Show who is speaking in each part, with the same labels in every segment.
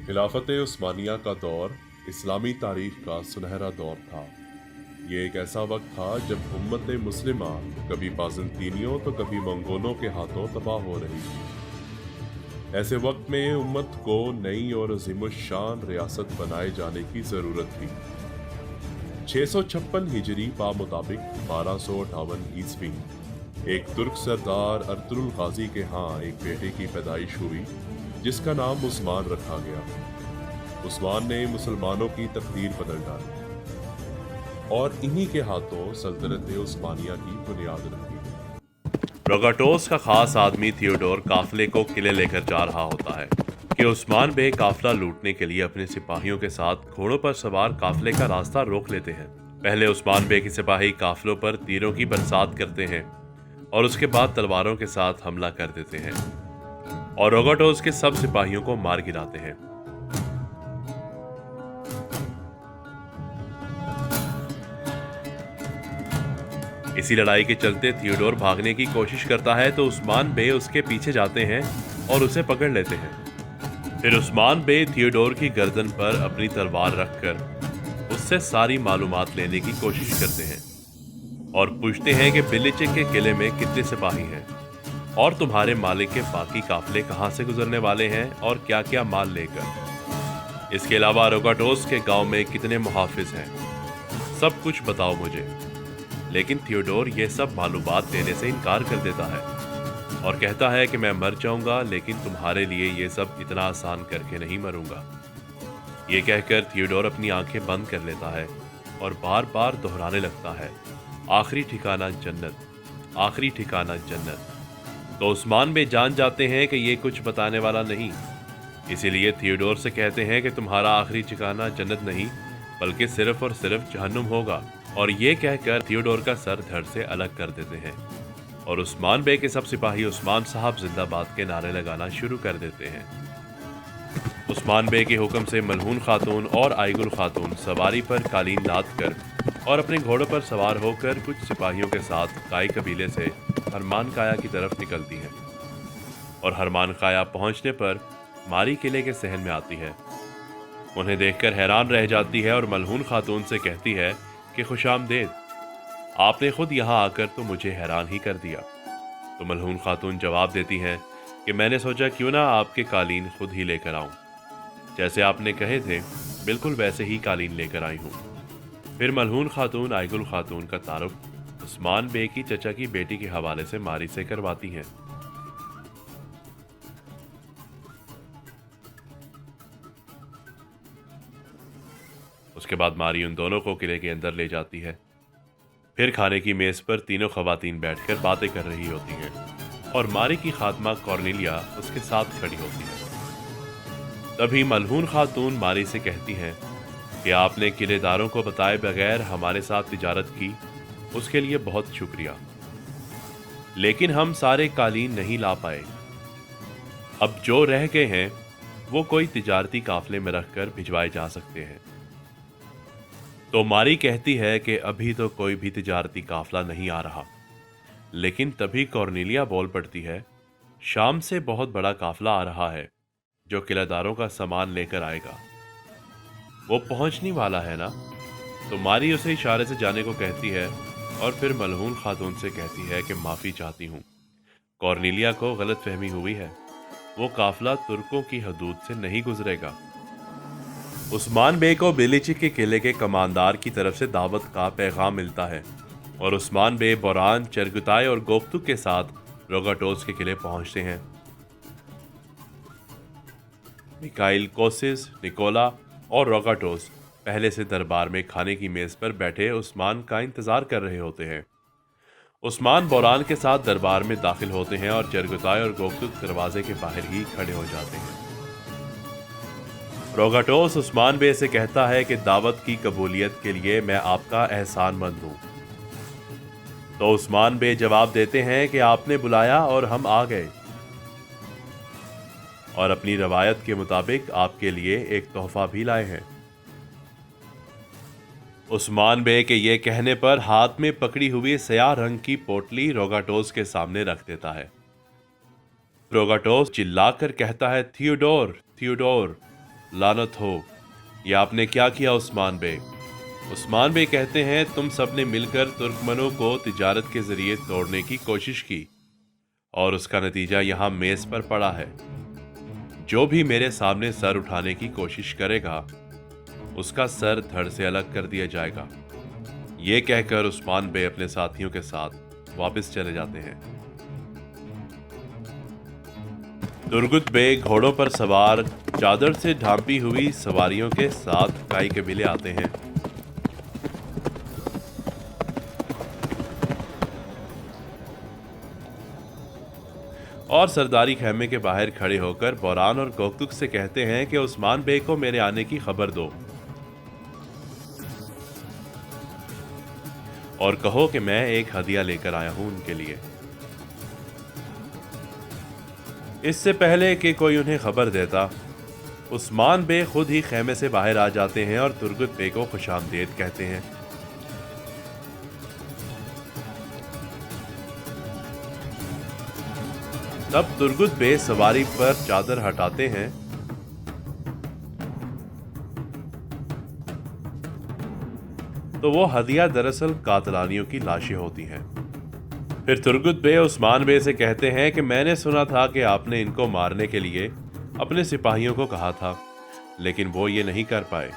Speaker 1: खिलाफत उस्मानिया का दौर इस्लामी तारीख का सुनहरा दौर था। ये एक ऐसा वक्त था जब उम्मत मुस्लिमा कभी बाज़ंतीनियों तो कभी मंगोलों के हाथों तबाह हो रही थी। ऐसे वक्त में उम्मत को नई और अज़ीमुश्शान रियासत बनाए जाने की ज़रूरत थी। 656 हिजरी पा मुताबिक 1258 ईस्वी एक तुर्क सरदार अर्तुगरुल गाजी के यहाँ एक बेटे की पैदाइश हुई जिसका नाम उस्मान रखा गया। उस्मान ने मुसलमानों की तकदीर बदल डाली और इन्हीं के हाथों सल्तनत उस्मानिया की बुनियाद रखी।
Speaker 2: रोगाटोस का खास आदमी थियोडोर काफले को किले लेकर जा रहा होता है कि उस्मान बे काफला लूटने के लिए अपने सिपाहियों के साथ घोड़ों पर सवार काफले का रास्ता रोक लेते हैं। पहले उस्मान बे के सिपाही काफलों पर तीरों की बरसात करते हैं और उसके बाद तलवारों के साथ हमला कर देते हैं और रोगाटोस के सब सिपाहियों को मार गिराते हैं। इसी लड़ाई के चलते थियोडोर भागने की कोशिश करता है तो उस्मान बे उसके पीछे जाते हैं और उसे पकड़ लेते हैं। फिर उस्मान बे थियोडोर की गर्दन पर अपनी तलवार रखकर उससे सारी मालूमात लेने की कोशिश करते हैं और पूछते हैं कि बिलिचिक के किले में कितने सिपाही हैं और तुम्हारे मालिक के बाकी काफले कहां से गुजरने वाले हैं और क्या क्या माल लेकर। इसके अलावा रोगाटोस के गांव में कितने मुहाफिज हैं, सब कुछ बताओ मुझे। लेकिन थियोडोर ये सब मालूमात देने से इनकार कर देता है और कहता है कि मैं मर जाऊंगा लेकिन तुम्हारे लिए ये सब इतना आसान करके नहीं मरूंगा। ये कहकर थियोडोर अपनी आंखें बंद कर लेता है और बार बार दोहराने लगता है, आखिरी ठिकाना जन्नत, आखिरी ठिकाना जन्नत। तो उस्मान बे जान जाते हैं कि ये कुछ बताने वाला नहीं, इसीलिए थियोडोर से कहते हैं कि तुम्हारा आखिरी ठिकाना जन्नत नहीं बल्कि सिर्फ और सिर्फ जहन्नुम होगा। और ये कहकर थियोडोर का सर धड़ से अलग कर देते हैं और उस्मान बे के सब सिपाही उस्मान साहब जिंदाबाद के नारे लगाना शुरू कर देते हैं। उस्मान बे के हुक्म से मलहून खातून और आइगुल खातून सवारी पर कालीन लाद कर और अपने घोड़ों पर सवार होकर कुछ सिपाहियों के साथ काई कबीले से हरमान काया की तरफ निकलती हैं और हरमान काया पहुंचने पर मारी किले के सहन में आती है। उन्हें देखकर हैरान रह जाती है और मलहून खातून से कहती है कि खुशामदेद, आपने खुद यहाँ आकर तो मुझे हैरान ही कर दिया। तो मलहून खातून जवाब देती हैं कि मैंने सोचा क्यों ना आपके कालीन खुद ही लेकर आऊं, जैसे आपने कहे थे बिल्कुल वैसे ही कालीन लेकर आई हूं। फिर मलहून खातून आइगुल खातून का तारुफ उस्मान बे की चचा की बेटी के हवाले से मारी से करवाती हैं। उसके बाद मारी उन दोनों को किले के अंदर ले जाती है। फिर खाने की मेज पर तीनों खवातीन बैठकर बातें कर रही होती हैं और मारी की खात्मा कॉर्नेलिया उसके साथ खड़ी होती है। तभी मलहून खातून मारी से कहती हैं कि आपने किलेदारों को बताए बगैर हमारे साथ तिजारत की, उसके लिए बहुत शुक्रिया, लेकिन हम सारे कालीन नहीं ला पाए। अब जो रह गए हैं वो कोई तिजारती काफले में रखकर भिजवाए जा सकते हैं। तो मारी कहती है कि अभी तो कोई भी तिजारती काफला नहीं आ रहा, लेकिन तभी कॉर्नेलिया बोल पड़ती है, शाम से बहुत बड़ा काफला आ रहा है जो किलेदारों का सामान लेकर आएगा। वो पहुंचने वाला है ना। तो मारी उसे इशारे से जाने को कहती है और फिर मलहून खातून से कहती है कि माफ़ी चाहती हूँ, कॉर्नेलिया को गलत फहमी हुई है, वो काफला तुर्कों की हदूद से नहीं गुजरेगा। उस्मान बे को बिलिचिक के किले के कमांडार की तरफ से दावत का पैगाम मिलता है और उस्मान बे बोरान, चरगुताई और गोप्तुक के साथ रोगाटोस के किले पहुंचते हैं। मिकाइल, कोसिस, निकोला और रोगाटोस पहले से दरबार में खाने की मेज पर बैठे उस्मान का इंतजार कर रहे होते हैं। उस्मान बोरान के साथ दरबार में दाखिल होते हैं और चरगुताई और गोप्तुक दरवाजे के बाहर ही खड़े हो जाते हैं। रोगाटोस उस्मान बे से कहता है कि दावत की कबूलियत के लिए मैं आपका एहसानमंद हूं। तो उस्मान बे जवाब देते हैं कि आपने बुलाया और हम आ गए और अपनी रवायत के मुताबिक आपके लिए एक तोहफा भी लाए हैं। उस्मान बे के ये कहने पर हाथ में पकड़ी हुई स्याह रंग की पोटली रोगाटोस के सामने रख देता है। रोगाटोस चिल्लाकर कहता है, थियोडोर, थियोडोर, लानत हो, ये आपने क्या किया उस्मान बे? उस्मान बे कहते हैं, तुम सब ने मिलकर तुर्कमनों को तिजारत के जरिए तोड़ने की कोशिश की और उसका नतीजा यहाँ मेज पर पड़ा है। जो भी मेरे सामने सर उठाने की कोशिश करेगा उसका सर धड़ से अलग कर दिया जाएगा। ये कहकर उस्मान बे अपने साथियों के साथ वापस चले जाते हैं। तुर्गुत बे घोड़ों पर सवार चादर से ढांपी हुई सवारियों के साथ काई कबीले आते हैं। और सरदारी खेमे के बाहर खड़े होकर बोरान और कोकतुक से कहते हैं कि उस्मान बे को मेरे आने की खबर दो और कहो कि मैं एक हदिया लेकर आया हूं उनके लिए। इससे पहले कि कोई उन्हें खबर देता, उस्मान बे खुद ही खेमे से बाहर आ जाते हैं और तुर्गुत बे को खुशामदीद कहते हैं। तब तुर्गुत बे सवारी पर चादर हटाते हैं तो वो हदिया दरअसल कातलानियों की लाशें होती हैं। फिर तुर्गुत बे उस्मान बे से कहते हैं कि मैंने सुना था कि आपने इनको मारने के लिए अपने सिपाहियों को कहा था, लेकिन वो ये नहीं कर पाए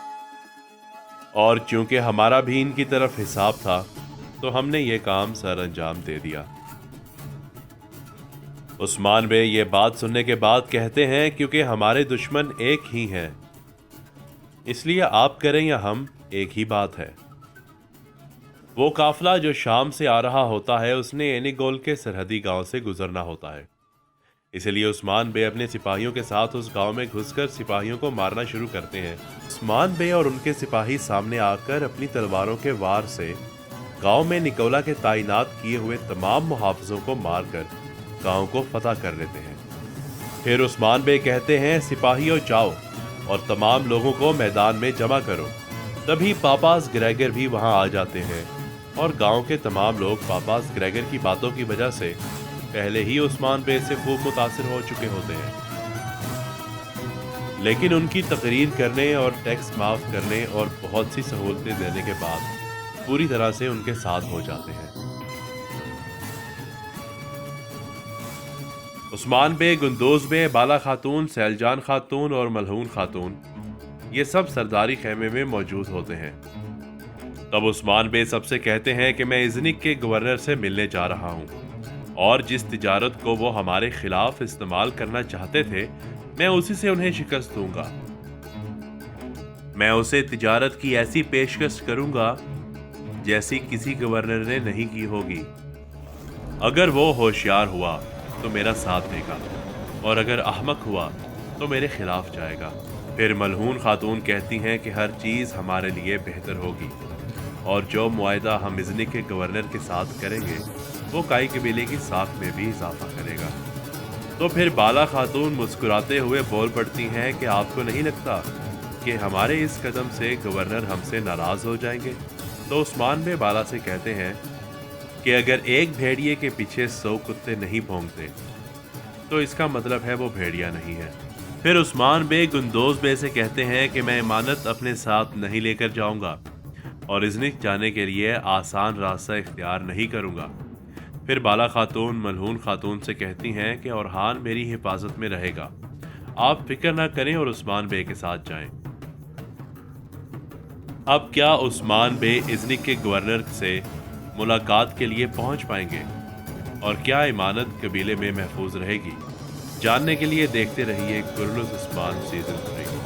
Speaker 2: और चूंकि हमारा भी इनकी तरफ हिसाब था तो हमने ये काम सर अंजाम दे दिया। उस्मान बे ये बात सुनने के बाद कहते हैं, क्योंकि हमारे दुश्मन एक ही हैं, इसलिए आप करें या हम, एक ही बात है। वो काफिला जो शाम से आ रहा होता है उसने एनिगोल के सरहदी गांव से गुजरना होता है, इसलिए उस्मान बे अपने सिपाहियों के साथ उस गांव में घुसकर सिपाहियों को मारना शुरू करते हैं। उस्मान बे और उनके सिपाही सामने आकर अपनी तलवारों के वार से गांव में निकोला के तैनात किए हुए तमाम मुहाफिजों को मारकर गांव को फतह कर लेते हैं। फिर उस्मान बे कहते हैं, सिपाहियों जाओ और तमाम लोगों को मैदान में जमा करो। तभी पापास ग्रेगर भी वहां आ जाते हैं और गांव के तमाम लोग पापास ग्रेगर की बातों की वजह से पहले ही उस्मान बे से खूब मुतासिर हो चुके होते हैं, लेकिन उनकी तकरीर करने और टैक्स माफ करने और बहुत सी सहूलतें देने के बाद पूरी तरह से उनके साथ हो जाते हैं। उस्मान बे, गुंदोज बे, बाला खातून, सैलजान खातून और मलहून खातून ये सब सरदारी खेमे में मौजूद होते हैं। तब उस्मान बे सबसे कहते हैं कि मैं इज़निक के गवर्नर से मिलने जा रहा हूं और जिस तिजारत को वो हमारे खिलाफ इस्तेमाल करना चाहते थे मैं उसी से उन्हें शिकस्त दूंगा। मैं उसे तिजारत की ऐसी पेशकश करूंगा जैसी किसी गवर्नर ने नहीं की होगी। अगर वो होशियार हुआ तो मेरा साथ देगा और अगर अहमक हुआ तो मेरे खिलाफ जाएगा। फिर मलहून खातून कहती हैं कि हर चीज़ हमारे लिए बेहतर होगी और जो मुआहदा हम इज़निक के गवर्नर के साथ करेंगे वो काई कबीले की साख में भी इजाफा करेगा। तो फिर बाला खातून मुस्कुराते हुए बोल पड़ती हैं कि आपको नहीं लगता कि हमारे इस कदम से गवर्नर हमसे नाराज़ हो जाएंगे? तो उस्मान बे बाला से कहते हैं कि अगर एक भेड़िए के पीछे 100 कुत्ते नहीं भौंकते तो इसका मतलब है वो भेड़िया नहीं है। फिर उस्मान बे गुंदोज बे से कहते हैं कि मैं इमानत अपने साथ नहीं लेकर जाऊंगा और इज़निक जाने के लिए आसान रास्ता इख्तियार नहीं करूंगा। फिर बाला खातून मलहून खातून से कहती हैं कि औरहान मेरी हिफाजत में रहेगा, आप फिक्र ना करें और उस्मान बे के साथ जाएं। अब क्या उस्मान बे इज़निक के गवर्नर से मुलाकात के लिए पहुंच पाएंगे और क्या इमानत कबीले में महफूज रहेगी? जानने के लिए देखते रहिए कुर्नुस उस्मान सीजन 3।